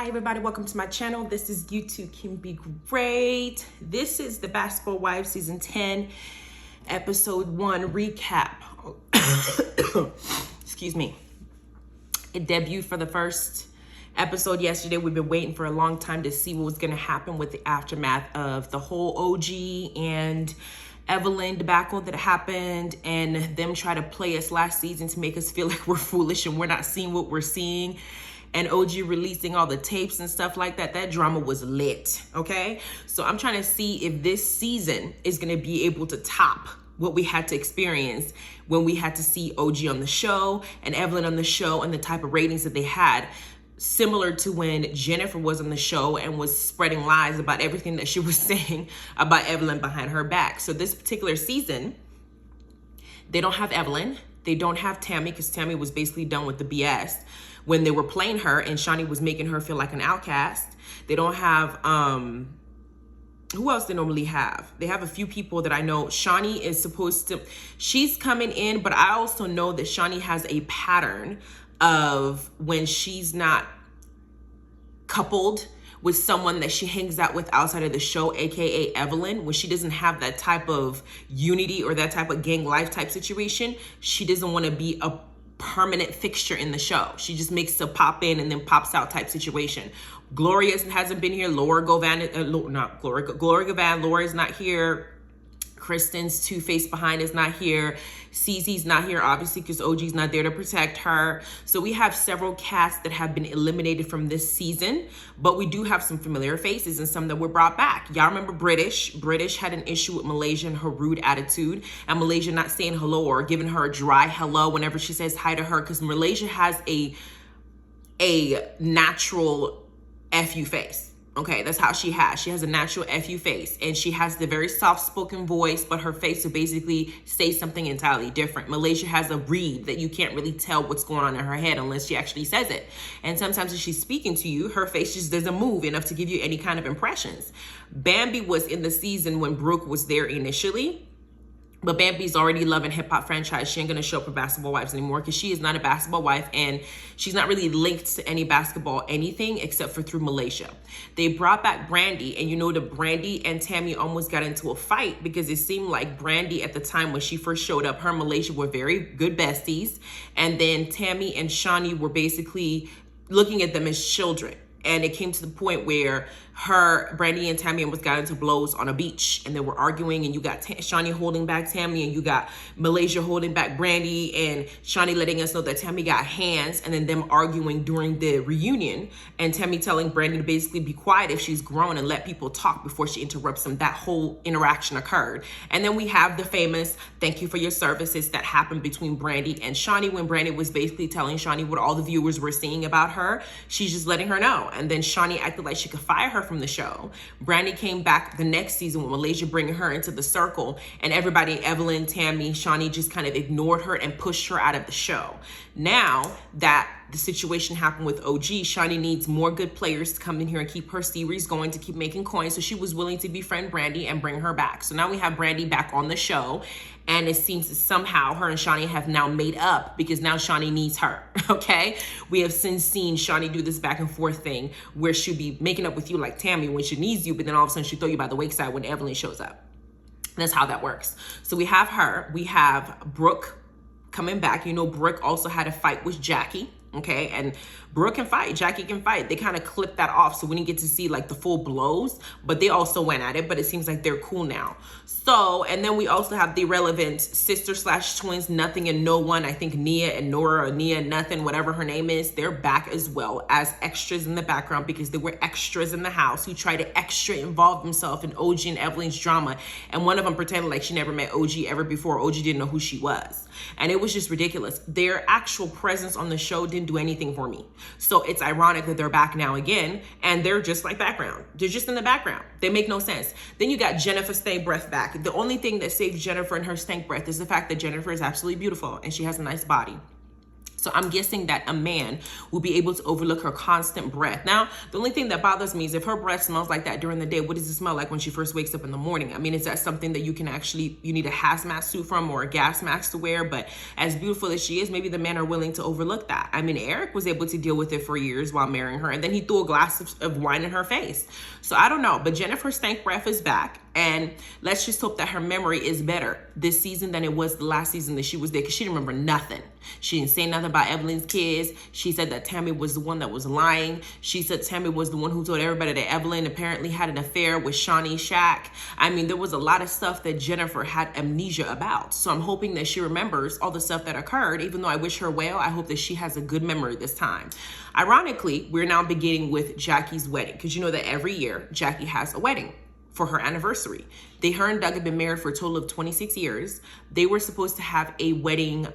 Hi everybody, welcome to my channel. This is You Too Can Be Great. This is the Basketball Wives Season 10, Episode 1 recap. Excuse me. It debuted for the first episode yesterday. We've been waiting for a long time to see what was going to happen with the aftermath of the whole OG and Evelyn debacle that happened, and them try to play us last season to make us feel like we're foolish and we're not seeing what we're seeing. And OG releasing all the tapes and stuff like that. That drama was lit, okay? So I'm trying to see if this season is gonna be able to top what we had to experience when we had to see OG on the show and Evelyn on the show and the type of ratings that they had. Similar to when Jennifer was on the show and was spreading lies about everything that she was saying about Evelyn behind her back. So this particular season, they don't have Evelyn. They don't have Tammy, because Tammy was basically done with the BS when they were playing her and Shaunie was making her feel like an outcast. They don't have, who else they normally have? They have a few people that I know. Shaunie is supposed to, she's coming in, but I also know that Shaunie has a pattern of when she's not coupled with someone that she hangs out with outside of the show, aka Evelyn, when she doesn't have that type of unity or that type of gang life type situation, she doesn't want to be a permanent fixture in the show. She just makes a pop in and then pops out type situation. Gloria hasn't been here. Gloria Gavan, Laura's not here. Kristen's two-faced behind is not here. Cece's not here, obviously, because OG's not there to protect her. So we have several casts that have been eliminated from this season, but we do have some familiar faces and some that were brought back. Y'all remember British? British had an issue with Malaysia and her rude attitude, and Malaysia not saying hello or giving her a dry hello whenever she says hi to her, because Malaysia has a natural FU face. Okay, that's how she has. She has a natural FU face, and she has the very soft-spoken voice, but her face will basically say something entirely different. Malaysia has a read that you can't really tell what's going on in her head unless she actually says it. And sometimes if she's speaking to you, her face just doesn't move enough to give you any kind of impressions. Bambi was in the season when Brooke was there initially, but Bambi's already loving hip-hop franchise. She ain't gonna show up for Basketball Wives anymore because she is not a basketball wife, and she's not really linked to any basketball anything except for through Malaysia. They brought back Brandi, and you know that Brandi and Tammy almost got into a fight because it seemed like Brandi at the time when she first showed up, her and Malaysia were very good besties, and then Tammy and Shaunie were basically looking at them as children. And it came to the point where Brandi and Tammy almost got into blows on a beach, and they were arguing, and you got Shaunie holding back Tammy, and you got Malaysia holding back Brandi, and Shaunie letting us know that Tammy got hands, and then them arguing during the reunion, and Tammy telling Brandi to basically be quiet if she's grown and let people talk before she interrupts them. That whole interaction occurred. And then we have the famous thank you for your services that happened between Brandi and Shaunie when Brandi was basically telling Shaunie what all the viewers were seeing about her. She's just letting her know. And then Shaunie acted like she could fire her from the show. Brandi came back the next season with Malaysia bringing her into the circle, and everybody, Evelyn, Tammy, Shaunie, just kind of ignored her and pushed her out of the show. Now that the situation happened with OG, Shaunie needs more good players to come in here and keep her series going, to keep making coins. So she was willing to befriend Brandi and bring her back. So now we have Brandi back on the show, and it seems that somehow her and Shaunie have now made up, because now Shaunie needs her, okay? We have since seen Shaunie do this back and forth thing where she'll be making up with you like Tammy when she needs you, but then all of a sudden she'll throw you by the wayside when Evelyn shows up. That's how that works. So we have her. We have Brooke coming back. You know, Brooke also had a fight with Jackie. Okay, and Brooke can fight, Jackie can fight. They kind of clipped that off, so we didn't get to see like the full blows, but they also went at it, but it seems like they're cool now. So, and then we also have the relevant sister/twins, Nothing and No One. I think Nia and Nora, or Nia and Nothing, whatever her name is, they're back as well as extras in the background, because they were extras in the house who tried to extra involve themselves in OG and Evelyn's drama. And one of them pretended like she never met OG ever before. OG didn't know who she was. And it was just ridiculous. Their actual presence on the show didn't do anything for me. So it's ironic that they're back now again, and they're just like background. They're just in the background. They make no sense. Then you got Jennifer Stank Breath back. The only thing that saves Jennifer and her stank breath is the fact that Jennifer is absolutely beautiful and she has a nice body. So I'm guessing that a man will be able to overlook her constant breath. Now, the only thing that bothers me is if her breath smells like that during the day, what does it smell like when she first wakes up in the morning? I mean, is that something that you can actually, you need a hazmat suit from or a gas mask to wear? But as beautiful as she is, maybe the men are willing to overlook that. I mean, Eric was able to deal with it for years while marrying her, and then he threw a glass of wine in her face. So I don't know, but Jennifer's stank breath is back. And let's just hope that her memory is better this season than it was the last season that she was there, because she didn't remember nothing. She didn't say nothing about Evelyn's kids. She said that Tammy was the one that was lying. She said Tammy was the one who told everybody that Evelyn apparently had an affair with Shaunie Shaq. I mean, there was a lot of stuff that Jennifer had amnesia about. So I'm hoping that she remembers all the stuff that occurred. Even though I wish her well, I hope that she has a good memory this time. Ironically, we're now beginning with Jackie's wedding, because you know that every year Jackie has a wedding for her anniversary. Her and Doug have been married for a total of 26 years. They were supposed to have a wedding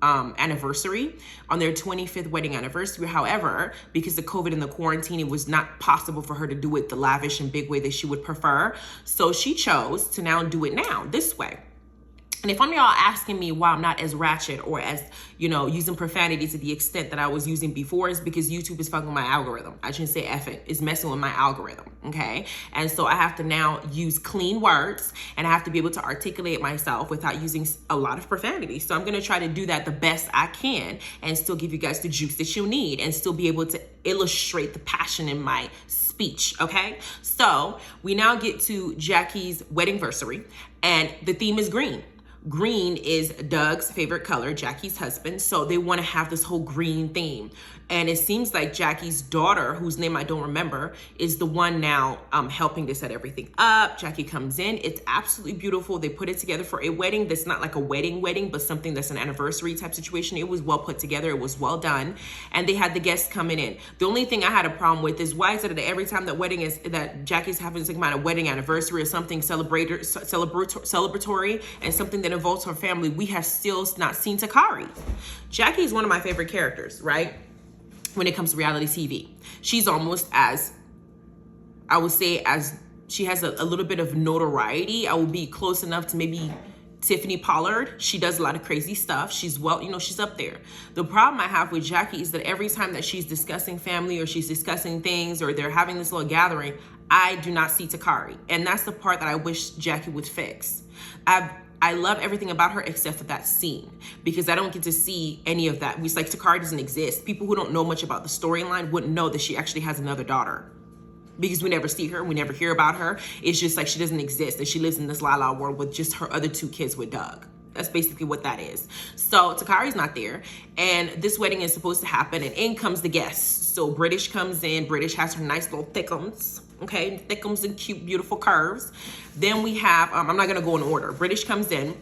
anniversary on their 25th wedding anniversary. However, because of COVID and the quarantine, it was not possible for her to do it the lavish and big way that she would prefer. So she chose to now do it now this way. And if y'all asking me why I'm not as ratchet or as, you know, using profanity to the extent that I was using before, is because YouTube is fucking with my algorithm. I shouldn't say effing. It's messing with my algorithm, okay? And so I have to now use clean words, and I have to be able to articulate myself without using a lot of profanity. So I'm going to try to do that the best I can and still give you guys the juice that you need and still be able to illustrate the passion in my speech, okay? So we now get to Jackie's weddingversary, and the theme is green. Green is Doug's favorite color, Jackie's husband. So they want to have this whole green theme. And it seems like Jackie's daughter, whose name I don't remember, is the one now helping to set everything up. Jackie comes in. It's absolutely beautiful. They put it together for a wedding that's not like a wedding, but something that's an anniversary type situation. It was well put together. It was well done. And they had the guests coming in. The only thing I had a problem with is why is it that every time that Jackie's having some kind of wedding anniversary or something celebratory and something that involves her family, we have still not seen Takari. Jackie is one of my favorite characters, right? When it comes to reality TV, she's almost as, I would say, as she has a little bit of notoriety. I will be close enough to maybe Tiffany Pollard. She does a lot of crazy stuff. She's she's up there. The problem I have with Jackie is that every time that she's discussing family or she's discussing things or they're having this little gathering, I do not see Takari. And that's the part that I wish Jackie would fix. I love everything about her except for that scene, because I don't get to see any of that. It's like Takari doesn't exist. People who don't know much about the storyline wouldn't know that she actually has another daughter, because we never see her, we never hear about her. It's just like she doesn't exist, and she lives in this la-la world with just her other two kids with Doug. That's basically what that is. So Takari's not there, and this wedding is supposed to happen, and in comes the guests. So British comes in. British has her nice little thickums. Okay, thickums and cute, beautiful curves. Then we have, I'm not gonna go in order. British comes in.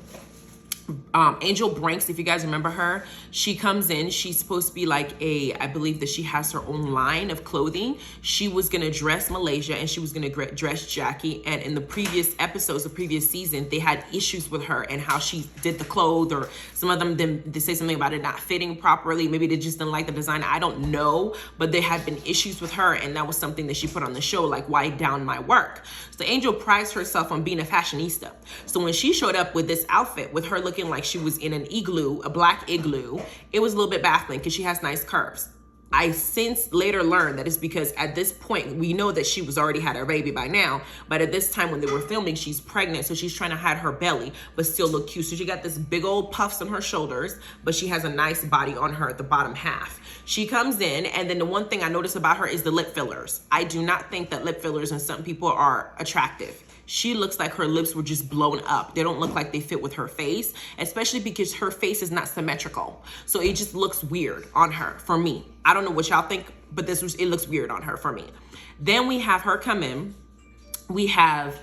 Angel Brinks, if you guys remember her, she comes in. She's supposed to be like I believe that she has her own line of clothing. She was gonna dress Malaysia and she was gonna dress Jackie. And in the previous episodes, the previous season, they had issues with her and how she did the clothes, or some of them they say something about it not fitting properly. Maybe they just didn't like the design. I don't know, but there had been issues with her, and that was something that she put on the show, like, why down my work? So Angel prides herself on being a fashionista. So when she showed up with this outfit, with her looking like she was in an igloo, a black igloo, it was a little bit baffling because she has nice curves. I since later learned that it's because at this point, we know that she was already had her baby by now, but at this time when they were filming, she's pregnant, so she's trying to hide her belly, but still look cute. So she got this big old puffs on her shoulders, but she has a nice body on her at the bottom half. She comes in, and then the one thing I noticed about her is the lip fillers. I do not think that lip fillers in some people are attractive. She looks like her lips were just blown up. They don't look like they fit with her face, especially because her face is not symmetrical. So it just looks weird on her, for me. I don't know what y'all think, but it looks weird on her for me. Then we have her come in. We have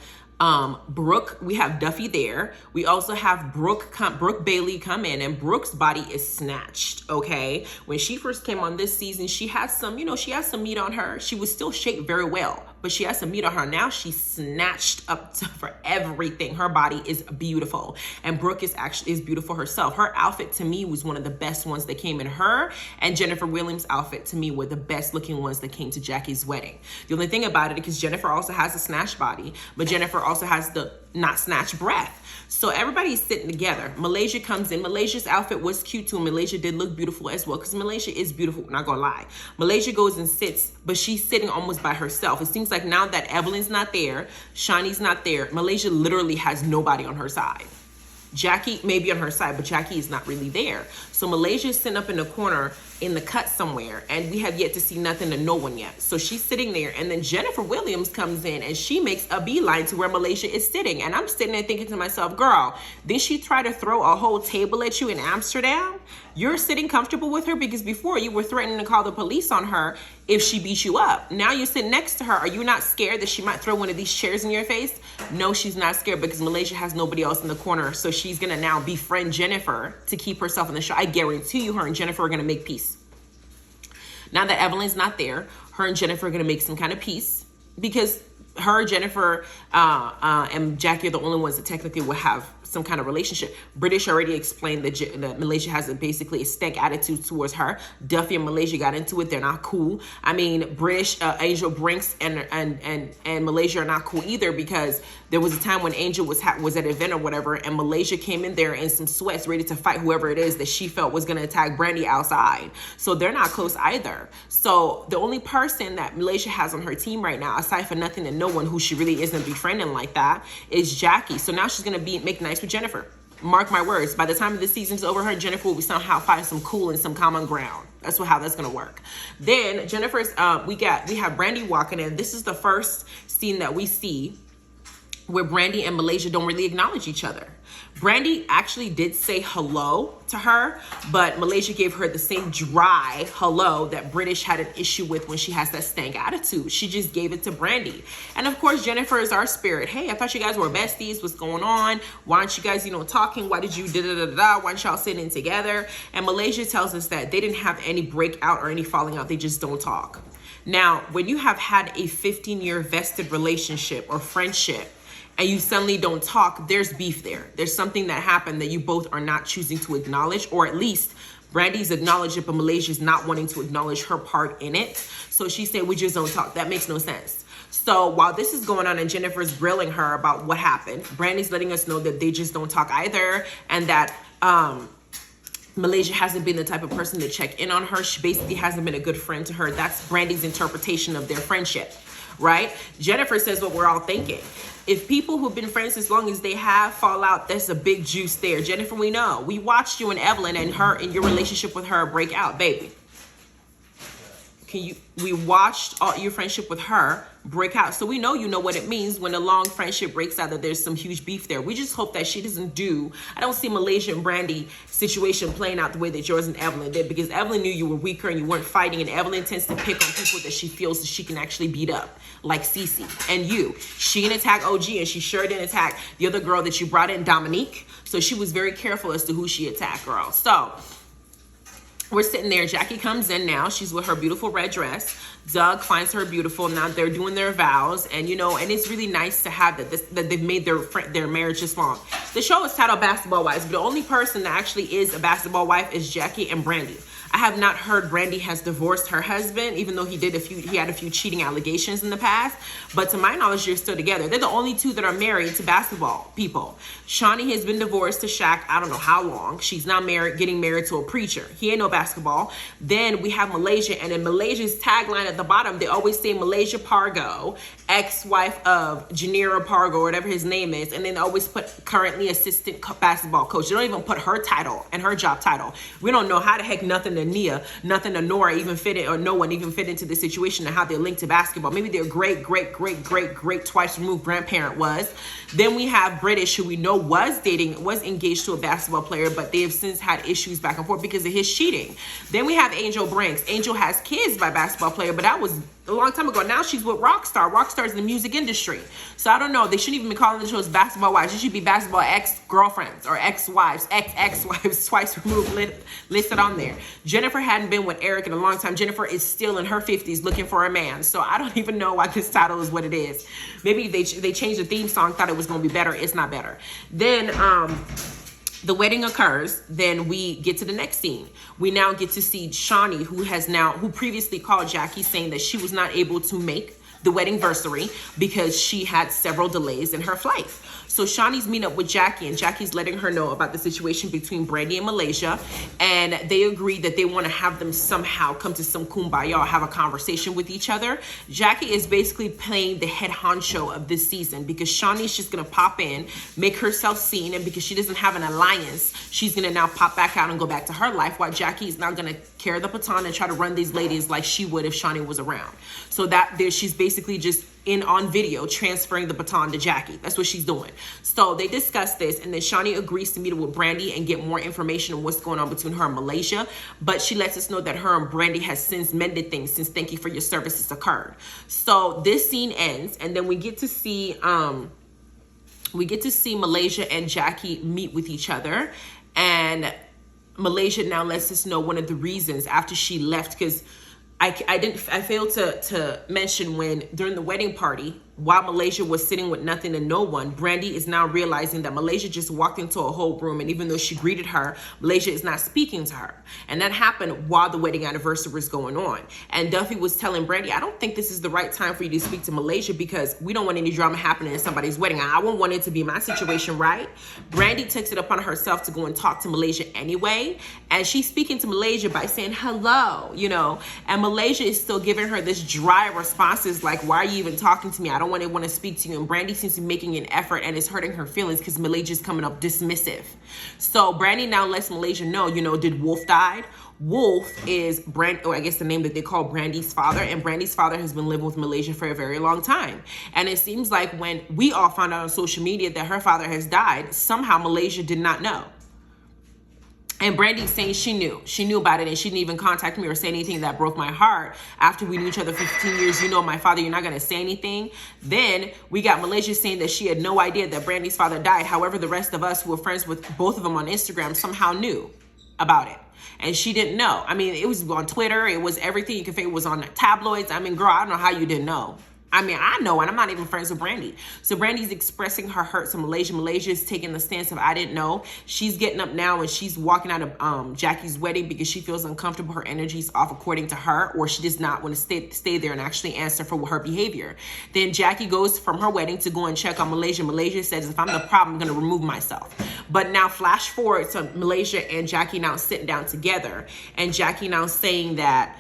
Brooke, we have Duffey there. We also have Brooke Bailey come in, and Brooke's body is snatched, okay? When she first came on this season, she had some, she has some meat on her. She was still shaped very well, but she has some meat on her. Now she's snatched up for everything. Her body is beautiful, and Brooke is beautiful herself. Her outfit to me was one of the best ones that came in. Her and Jennifer Williams' outfit to me were the best looking ones that came to Jackie's wedding. The only thing about it, because Jennifer also has a snatched body, but Jennifer also has the not snatch breath. So everybody's sitting together. Malaysia comes in. Malaysia's outfit was cute too. Malaysia did look beautiful as well, because Malaysia is beautiful, not gonna lie. Malaysia goes and sits, but she's sitting almost by herself. It seems like now that Evelyn's not there, Shaunie's not there, Malaysia literally has nobody on her side. Jackie may be on her side, but Jackie is not really there. So Malaysia is sitting up in the corner in the cut somewhere, and we have yet to see nothing to no one yet. So she's sitting there, and then Jennifer Williams comes in, and she makes a beeline to where Malaysia is sitting. And I'm sitting there thinking to myself, girl, did she try to throw a whole table at you in Amsterdam? You're sitting comfortable with her, because before you were threatening to call the police on her if she beat you up. Now you're sitting next to her. Are you not scared that she might throw one of these chairs in your face? No, she's not scared, because Malaysia has nobody else in the corner. So she's gonna now befriend Jennifer to keep herself in the show. I guarantee you her and Jennifer are gonna make peace. Now that Evelyn's not there, her and Jennifer are gonna make some kind of peace, because her, Jennifer, and Jackie are the only ones that technically will have some kind of relationship. British already explained that Malaysia has basically a stank attitude towards her. Duffey and Malaysia got into it. They're not cool. I mean, British, Angel Brinks and Malaysia are not cool either, because there was a time when Angel was at an event or whatever, and Malaysia came in there in some sweats ready to fight whoever it is that she felt was going to attack Brandi outside. So they're not close either. So the only person that Malaysia has on her team right now, aside from nothing and no one who she really isn't befriending like that, is Jackie. So now she's going to make nice with Jennifer. Mark my words, by the time the season's over, her and Jennifer will be somehow find some cool and some common ground. That's how that's gonna work. Then Jennifer's we have Brandi walking in. This is the first scene that we see where Brandi and Malaysia don't really acknowledge each other. Brandi actually did say hello to her, but Malaysia gave her the same dry hello that British had an issue with when she has that stank attitude. She just gave it to Brandi. And of course, Jennifer is our spirit. Hey, I thought you guys were besties. What's going on? Why aren't you guys, talking? Why did you da-da-da-da? Why aren't y'all sitting together? And Malaysia tells us that they didn't have any breakout or any falling out. They just don't talk. Now, when you have had a 15-year vested relationship or friendship, and you suddenly don't talk, there's beef there. There's something that happened that you both are not choosing to acknowledge, or at least Brandi's acknowledged it, but Malaysia's not wanting to acknowledge her part in it. So she said, we just don't talk. That makes no sense. So while this is going on and Jennifer's grilling her about what happened, Brandi's letting us know that they just don't talk either, and that Malaysia hasn't been the type of person to check in on her. She basically hasn't been a good friend to her. That's Brandi's interpretation of their friendship, right? Jennifer says what we're all thinking. If people who've been friends as long as they have fall out, there's a big juice there. Jennifer, we know. We watched you and Evelyn and your relationship with her break out, baby. We watched your friendship with her break out. So we know you know what it means when a long friendship breaks out, that there's some huge beef there. We just hope that she doesn't I don't see Malaysia and Brandi situation playing out the way that yours and Evelyn did, because Evelyn knew you were weaker and you weren't fighting, and Evelyn tends to pick on people that she feels that she can actually beat up, like Cece and you. She didn't attack OG, and she sure didn't attack the other girl that you brought in, Dominique. So she was very careful as to who she attacked, girl. So we're sitting there. Jackie comes in now. She's with her beautiful red dress. Doug finds her beautiful. Now they're doing their vows, and and it's really nice to have that they've made their marriage this long. The show is titled Basketball Wives, but the only person that actually is a basketball wife is Jackie and Brandi. I have not heard Brandi has divorced her husband, even though he had a few cheating allegations in the past. But to my knowledge, they're still together. They're the only two that are married to basketball people. Shaunie has been divorced to Shaq, I don't know how long. She's now getting married to a preacher. He ain't no basketball. Then we have Malaysia, and in Malaysia's tagline at the bottom, they always say Malaysia Pargo, ex-wife of Janira Pargo, whatever his name is, and then they always put currently assistant basketball coach. They don't even put her title and her job title. We don't know how the heck nothing to Nia, nothing to Nora even fit in, or no one even fit into the situation and how they're linked to basketball. Maybe their great twice removed grandparent was. Then we have British, who we know was engaged to a basketball player, but they have since had issues back and forth because of his cheating. Then we have Angel Brinks. Angel has kids by a basketball player, but that was a long time ago. Now she's with Rockstar. Rockstar is in the music industry. So I don't know. They shouldn't even be calling the shows basketball wives. It should be basketball ex-girlfriends or ex-wives, ex-wives, twice removed listed on there. Jennifer hadn't been with Eric in a long time. Jennifer is still in her 50s looking for a man. So I don't even know why this title is what it is. Maybe they changed the theme song, thought it was going to be better. It's not better. Then The wedding occurs, then we get to the next scene. We now get to see Shaunie, who previously called Jackie saying that she was not able to make the weddingversary because she had several delays in her flight. So Shaunie's meeting up with Jackie, and Jackie's letting her know about the situation between Brandi and Malaysia, and they agree that they want to have them somehow come to some kumbaya, have a conversation with each other. Jackie is basically playing the head honcho of this season because Shaunie's just gonna pop in, make herself seen, and because she doesn't have an alliance, she's gonna now pop back out and go back to her life, while Jackie is now gonna carry the baton and try to run these ladies like she would if Shaunie was around. So that there, she's basically just in on video transferring the baton to Jackie. That's what she's doing. So they discuss this, and then Shaunie agrees to meet with Brandi and get more information on what's going on between her and Malaysia. But she lets us know that her and Brandi has since mended things since "thank you for your services" occurred. So this scene ends, and then we get to see Malaysia and Jackie meet with each other, and Malaysia now lets us know one of the reasons after she left, because I failed to mention when during the wedding party, while Malaysia was sitting with nothing and no one, Brandi is now realizing that Malaysia just walked into a whole room, and even though she greeted her, Malaysia is not speaking to her. And that happened while the wedding anniversary was going on. And Duffey was telling Brandi, I don't think this is the right time for you to speak to Malaysia because we don't want any drama happening in somebody's wedding. I won't want it to be my situation, right? Brandi takes it upon herself to go and talk to Malaysia anyway. And she's speaking to Malaysia by saying hello, you know, and Malaysia is still giving her this dry responses like, why are you even talking to me? I don't want to speak to you. And Brandi seems to be making an effort, and it's hurting her feelings because Malaysia's coming up dismissive. So Brandi now lets Malaysia know, you know, did Wolf died? Wolf is I guess the name that they call Brandi's father, and Brandi's father has been living with Malaysia for a very long time. And it seems like when we all found out on social media that her father has died, somehow Malaysia did not know. And Brandi's saying she knew about it, and she didn't even contact me or say anything. That broke my heart. After we knew each other for 15 years, you know my father, you're not going to say anything. Then we got Malaysia saying that she had no idea that Brandi's father died. However, the rest of us who were friends with both of them on Instagram somehow knew about it. And she didn't know. I mean, it was on Twitter. It was everything you could think. It was on tabloids. I mean, girl, I don't know how you didn't know. I mean, I know, and I'm not even friends with Brandi. So Brandi's expressing her hurt to Malaysia. Malaysia is taking the stance of, I didn't know. She's getting up now, and she's walking out of Jackie's wedding because she feels uncomfortable. Her energy's off according to her, or she does not want to stay there and actually answer for her behavior. Then Jackie goes from her wedding to go and check on Malaysia. Malaysia says, if I'm the problem, I'm going to remove myself. But now flash forward to Malaysia and Jackie now sitting down together, and Jackie now saying that,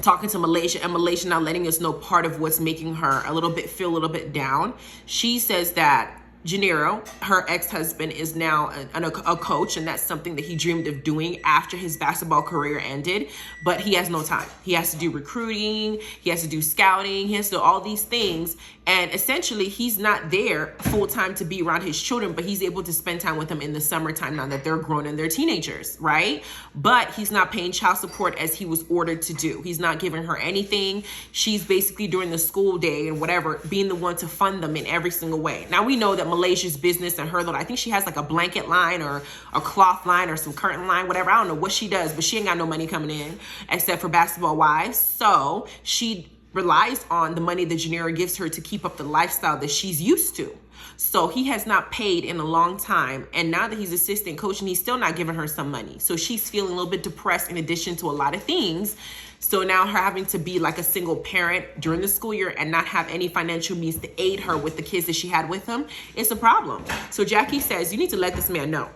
talking to Malaysia, and Malaysia now letting us know part of what's making her feel a little bit down. She says that Gennaro, her ex-husband, is now a coach, and that's something that he dreamed of doing after his basketball career ended, but he has no time. He has to do recruiting, he has to do scouting, he has to do all these things, and essentially he's not there full-time to be around his children, but he's able to spend time with them in the summertime now that they're grown and they're teenagers, right? But he's not paying child support as he was ordered to do. He's not giving her anything. She's basically during the school day and whatever, being the one to fund them in every single way. Now we know that Malaysia's business and her little, I think she has like a blanket line or a cloth line or some curtain line, whatever. I don't know what she does, but she ain't got no money coming in except for basketball wives. So she relies on the money that Gennaro gives her to keep up the lifestyle that she's used to. So he has not paid in a long time. And now that he's assistant coach, and he's still not giving her some money. So she's feeling a little bit depressed in addition to a lot of things. So now her having to be like a single parent during the school year and not have any financial means to aid her with the kids that she had with him, it's a problem. So Jackie says, you need to let this man know.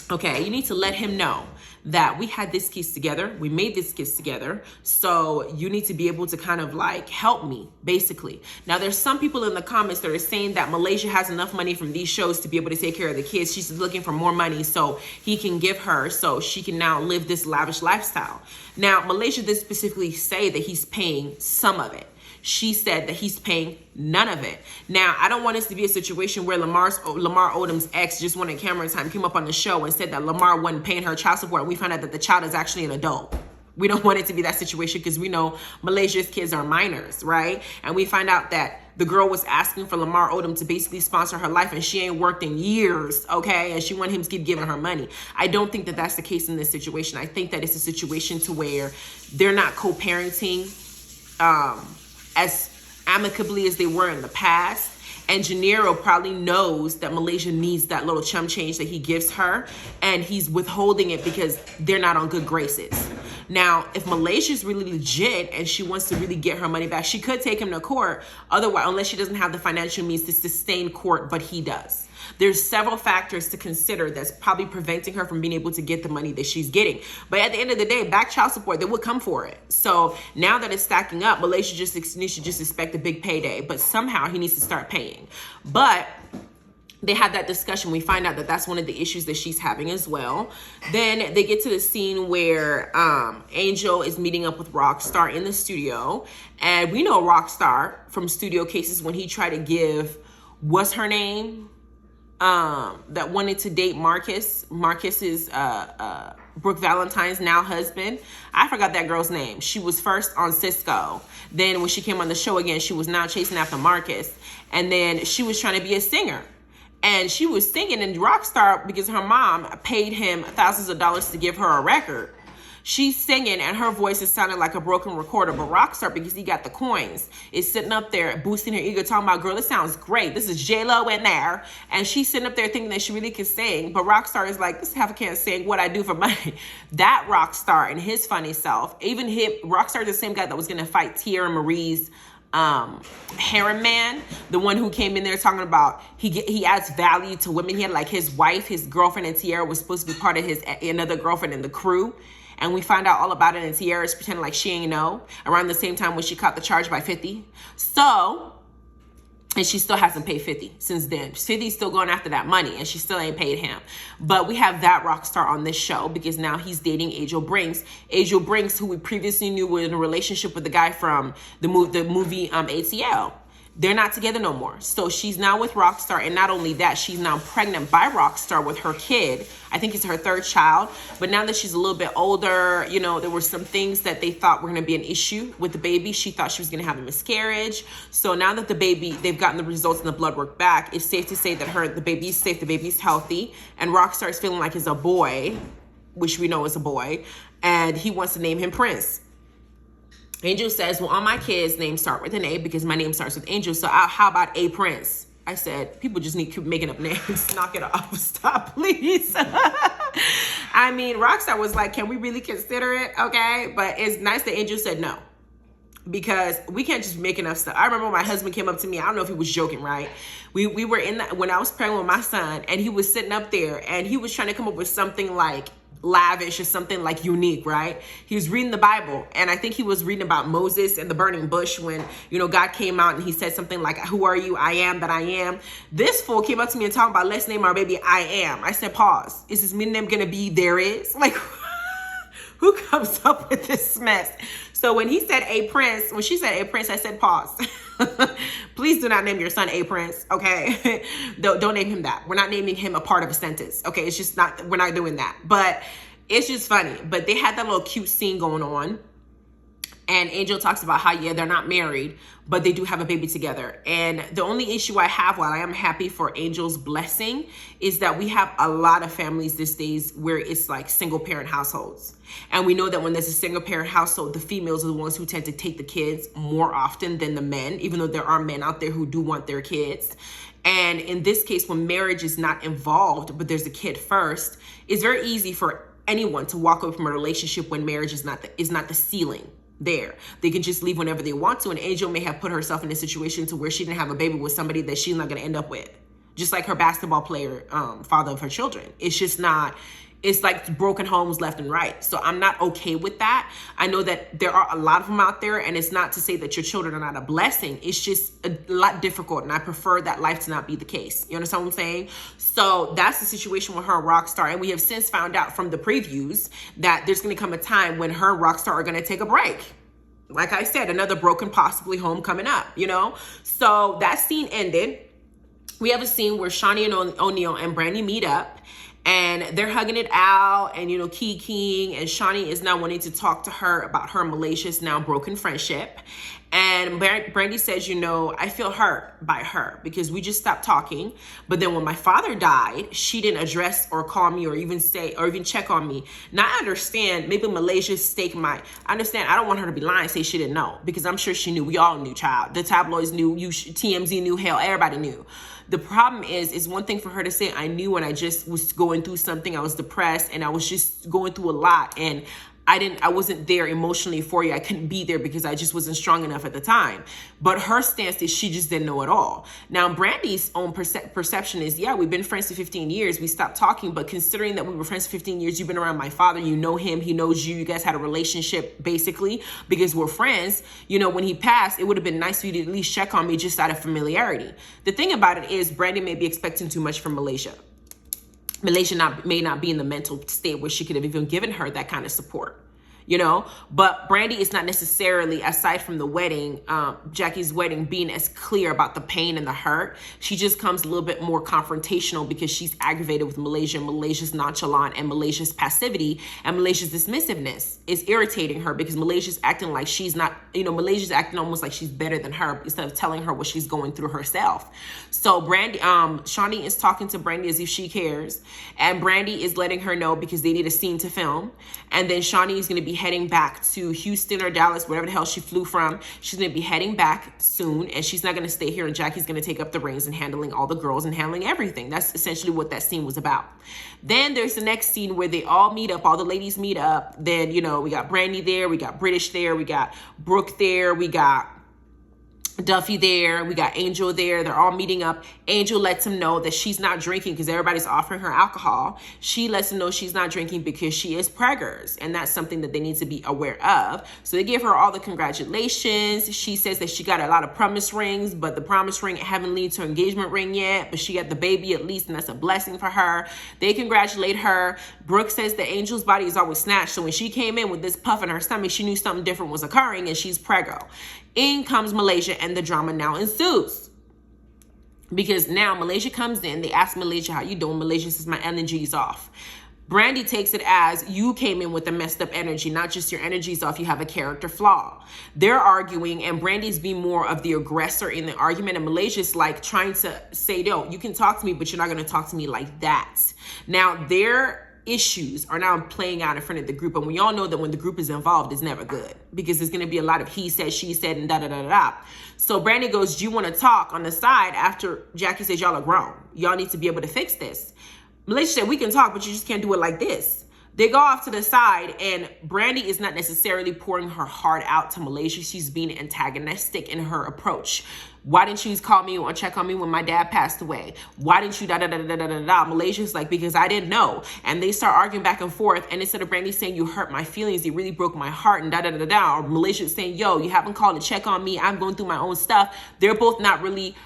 Okay, you need to let him know that we had this kiss together. We made this kiss together. So you need to be able to kind of like help me, basically. Now, there's some people in the comments that are saying that Malaysia has enough money from these shows to be able to take care of the kids. She's looking for more money so he can give her so she can now live this lavish lifestyle. Now, Malaysia did specifically say that he's paying some of it. She said that he's paying none of it. Now, I don't want this to be a situation where Lamar Odom's ex just wanted camera time, came up on the show and said that Lamar wasn't paying her child support, and we found out that the child is actually an adult. We don't want it to be that situation because we know Malaysia's kids are minors, right? And we find out that the girl was asking for Lamar Odom to basically sponsor her life, and she ain't worked in years, okay? And she wanted him to keep giving her money. I don't think that that's the case in this situation. I think that it's a situation to where they're not co-parenting as amicably as they were in the past. And Gennaro probably knows that Malaysia needs that little chum change that he gives her, and he's withholding it because they're not on good graces. Now, if Malaysia's really legit and she wants to really get her money back, she could take him to court. Otherwise, unless she doesn't have the financial means to sustain court, but he does. There's several factors to consider that's probably preventing her from being able to get the money that she's getting. But at the end of the day, back child support, they would come for it. So now that it's stacking up, Malaysia needs to just expect a big payday. But somehow he needs to start paying. But they had that discussion. We find out that that's one of the issues that she's having as well. Then they get to the scene where Angel is meeting up with Rockstar in the studio. And we know Rockstar from studio cases when he tried to give, what's her name? That wanted to date Marcus. Marcus is Brooke Valentine's now husband. I forgot that girl's name. She was first on Cisco. Then when she came on the show again, she was now chasing after Marcus. And then she was trying to be a singer. And she was singing in Rockstar because her mom paid him thousands of dollars to give her a record. She's singing and her voice is sounding like a broken recorder. But Rockstar, because he got the coins, is sitting up there boosting her ego, talking about, girl, this sounds great. This is J-Lo in there. And she's sitting up there thinking that she really can sing. But Rockstar is like, this heifer can't sing. What I do for money. That Rockstar and his funny self, even Rockstar is the same guy that was going to fight Tierra Marie's harem man, the one who came in there talking about he adds value to women. He had like his wife, his girlfriend, and Tierra was supposed to be part of his another girlfriend in the crew. And we find out all about it, and Tierra's pretending like she ain't know around the same time when she caught the charge by 50. So, and she still hasn't paid 50 since then. 50's still going after that money, and she still ain't paid him. But we have that Rockstar on this show because now he's dating Angel Brinks. Angel Brinks, who we previously knew was in a relationship with the guy from the movie ATL. They're not together no more. So she's now with Rockstar, and not only that, she's now pregnant by Rockstar with her kid. I think it's her third child. But now that she's a little bit older, you know, there were some things that they thought were going to be an issue with the baby. She thought she was going to have a miscarriage. So now that the baby, they've gotten the results and the blood work back, it's safe to say that the baby's safe, the baby's healthy, and Rockstar is feeling like it's a boy, which we know is a boy, and he wants to name him Prince. Angel says, well, all my kids' names start with an A because my name starts with Angel. So how about A Prince? I said, people just need to keep making up names. Knock it off. Stop, please. I mean, Rockstar was like, can we really consider it? Okay. But it's nice that Angel said no. Because we can't just make enough stuff. I remember when my husband came up to me. I don't know if he was joking, right? We were when I was pregnant with my son, and he was sitting up there, and he was trying to come up with something like lavish or something like unique, right? He was reading the Bible, and I think he was reading about Moses and the burning bush when, you know, God came out and he said something like, who are you? I am that I am. This fool came up to me and talked about, let's name our baby I Am. I said, pause. Is his middle name gonna be There Is? Like, who comes up with this mess? So when he said A Prince, when she said A Prince, I said, pause. Please do not name your son A Prince, okay? Don't name him that. We're not naming him a part of a sentence, okay? It's just not, we're not doing that. But it's just funny. But they had that little cute scene going on. And Angel talks about how, yeah, they're not married, but they do have a baby together. And the only issue I have, while I am happy for Angel's blessing, is that we have a lot of families these days where it's like single parent households. And we know that when there's a single parent household, the females are the ones who tend to take the kids more often than the men, even though there are men out there who do want their kids. And in this case, when marriage is not involved, but there's a kid first, it's very easy for anyone to walk away from a relationship when marriage is not the ceiling. There, they can just leave whenever they want to. And Angel may have put herself in a situation to where she didn't have a baby with somebody that she's not going to end up with, just like her basketball player, father of her children. It's just not. It's like broken homes left and right. So I'm not okay with that. I know that there are a lot of them out there, and it's not to say that your children are not a blessing. It's just a lot difficult, and I prefer that life to not be the case. You understand what I'm saying? So that's the situation with her and Rockstar, and we have since found out from the previews that there's going to come a time when her and Rockstar are going to take a break. Like I said, another broken, possibly home coming up, you know? So that scene ended. We have a scene where Shaunie O'Neal and Brandi meet up, And they're hugging it out and, you know, kikiing, and Shaunie is now wanting to talk to her about her and Malaysia's now broken friendship. And Brandi says, you know, I feel hurt by her because we just stopped talking. But then when my father died, she didn't address or call me or even say or even check on me. Now I understand maybe Malaysia's stake I understand. I don't want her to be lying and say she didn't know, because I'm sure she knew. We all knew, child. The tabloids knew, TMZ knew, hell, everybody knew. The problem is, it's one thing for her to say, I knew when I just was going through something, I was depressed and I was just going through a lot, and I wasn't there emotionally for you. I couldn't be there because I just wasn't strong enough at the time. But her stance is she just didn't know at all. Now, Brandi's own perception is, yeah, we've been friends for 15 years. We stopped talking, but considering that we were friends for 15 years, you've been around my father, you know him, he knows you, you guys had a relationship basically because we're friends. You know, when he passed, it would have been nice for you to at least check on me just out of familiarity. The thing about it is Brandi may be expecting too much from Malaysia. Malaysia may not be in the mental state where she could have even given her that kind of support, you know. But Brandi is not necessarily, aside from the wedding, Jackie's wedding, being as clear about the pain and the hurt. She just comes a little bit more confrontational because she's aggravated with Malaysia. Malaysia's nonchalant and Malaysia's passivity and Malaysia's dismissiveness is irritating her, because Malaysia's acting like she's not, you know, Malaysia's acting almost like she's better than her instead of telling her what she's going through herself. So Shaunie is talking to Brandi as if she cares, and Brandi is letting her know because they need a scene to film. And then Shaunie is going to be heading back to Houston or Dallas, whatever the hell she flew from. She's going to be heading back soon, and she's not going to stay here, and Jackie's going to take up the reins and handling all the girls and handling everything. That's essentially what that scene was about. Then there's the next scene where they all meet up, all the ladies meet up. Then, you know, we got Brandi there, we got British there, we got Brooke there, we got Duffey there, we got Angel there. They're all meeting up. Angel lets him know that she's not drinking because everybody's offering her alcohol. She lets him know she's not drinking because she is preggers, and that's something that they need to be aware of. So they give her all the congratulations. She says that she got a lot of promise rings, but the promise ring haven't led to engagement ring yet, but she got the baby at least, and that's a blessing for her. They congratulate her. Brooke says that Angel's body is always snatched, so when she came in with this puff in her stomach, she knew something different was occurring, and she's preggo. In comes Malaysia, and the drama now ensues. Because now Malaysia comes in, they ask Malaysia, how you doing? Malaysia says, my energy is off. Brandi takes it as, you came in with a messed up energy, not just your energy's off, you have a character flaw. They're arguing, and Brandi's being more of the aggressor in the argument, and Malaysia's like trying to say, no, you can talk to me, but you're not going to talk to me like that. Now, their issues are now playing out in front of the group, and we all know that when the group is involved, it's never good, because there's going to be a lot of he said, she said, and da-da-da-da-da. So Brandi goes, do you want to talk on the side after Jackie says, y'all are grown. Y'all need to be able to fix this. Malaysia said, we can talk, but you just can't do it like this. They go off to the side, and Brandi is not necessarily pouring her heart out to Malaysia. She's being antagonistic in her approach. Why didn't you call me or check on me when my dad passed away? Why didn't you da-da-da-da-da-da-da? Malaysia's like, because I didn't know. And they start arguing back and forth. And instead of Brandi saying, you hurt my feelings, you really broke my heart, and da-da-da-da-da, or Malaysia's saying, yo, you haven't called to check on me, I'm going through my own stuff. They're both not really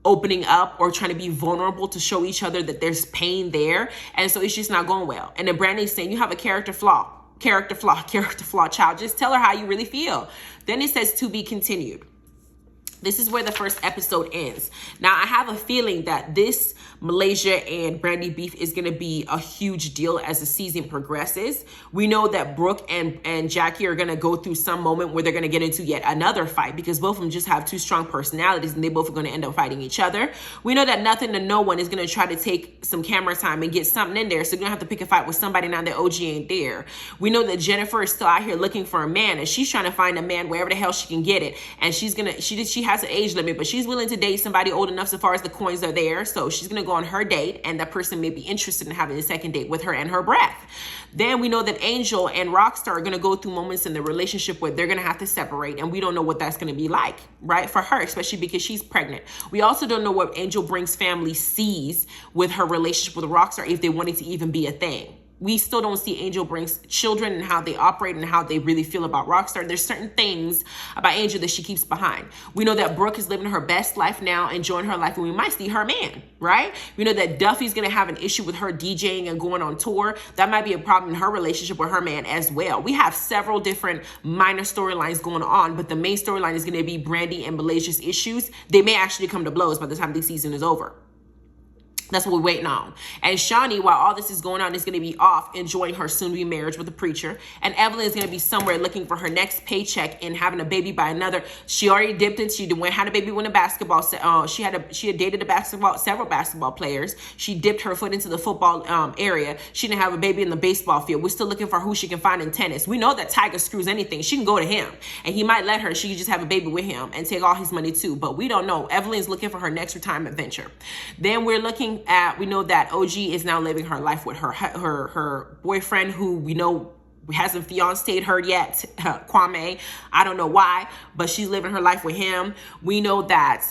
opening up or trying to be vulnerable to show each other that there's pain there. And so it's just not going well. And then Brandi's saying, you have a character flaw, child. Just tell her how you really feel. Then it says, to be continued. This is where the first episode ends. Now, I have a feeling that this Malaysia and Brandi beef is going to be a huge deal as the season progresses. We know that Brooke and Jackie are going to go through some moment where they're going to get into yet another fight, because both of them just have two strong personalities, and they both are going to end up fighting each other. We know that nothing to no one is going to try to take some camera time and get something in there, so you're going to have to pick a fight with somebody now that OG ain't there. We know that Jennifer is still out here looking for a man, and she's trying to find a man wherever the hell she can get it. And she has an age limit, but she's willing to date somebody old enough so far as the coins are there. So she's going to go on her date, and that person may be interested in having a second date with her and her breath. Then we know that Angel and Rockstar are going to go through moments in the relationship where they're going to have to separate, and we don't know what that's going to be like, right? For her, especially because she's pregnant. We also don't know what Angel Brinks' family sees with her relationship with Rockstar, if they want it to even be a thing. We still don't see Angel Brinks' children and how they operate and how they really feel about Rockstar. There's certain things about Angel that she keeps behind. We know that Brooke is living her best life now, enjoying her life, and we might see her man, right? We know that Duffey's going to have an issue with her DJing and going on tour. That might be a problem in her relationship with her man as well. We have several different minor storylines going on, but the main storyline is going to be Brandi and Malaysia's issues. They may actually come to blows by the time the season is over. That's what we're waiting on. And Shaunie, while all this is going on, is going to be off enjoying her soon-to-be marriage with a preacher. And Evelyn is going to be somewhere looking for her next paycheck and having a baby by another. She already dipped in. She had a baby with a basketball. She had dated several basketball players. She dipped her foot into the football area. She didn't have a baby in the baseball field. We're still looking for who she can find in tennis. We know that Tiger screws anything. She can go to him, and he might let her. She can just have a baby with him and take all his money too. But we don't know. Evelyn's looking for her next retirement venture. Then we're looking we know that OG is now living her life with her boyfriend, who we know hasn't fiancé'd her yet, Kwame. I don't know why, but she's living her life with him. We know that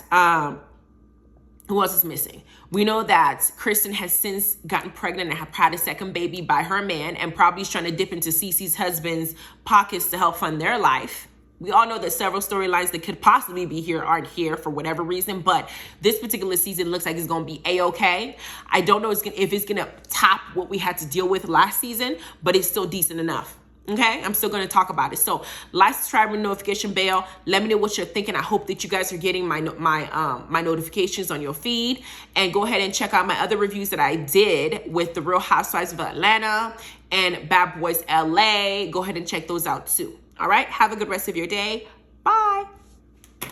who else is missing? We know that Kristen has since gotten pregnant and had a second baby by her man, and probably is trying to dip into Cece's husband's pockets to help fund their life. We all know that several storylines that could possibly be here aren't here for whatever reason, but this particular season looks like it's going to be A-okay. I don't know if it's going to top what we had to deal with last season, but it's still decent enough. Okay, I'm still going to talk about it. So like, subscribe, and notification bell. Let me know what you're thinking. I hope that you guys are getting my notifications on your feed. And go ahead and check out my other reviews that I did with the Real Housewives of Atlanta and Bad Boys LA. Go ahead and check those out too. All right, have a good rest of your day.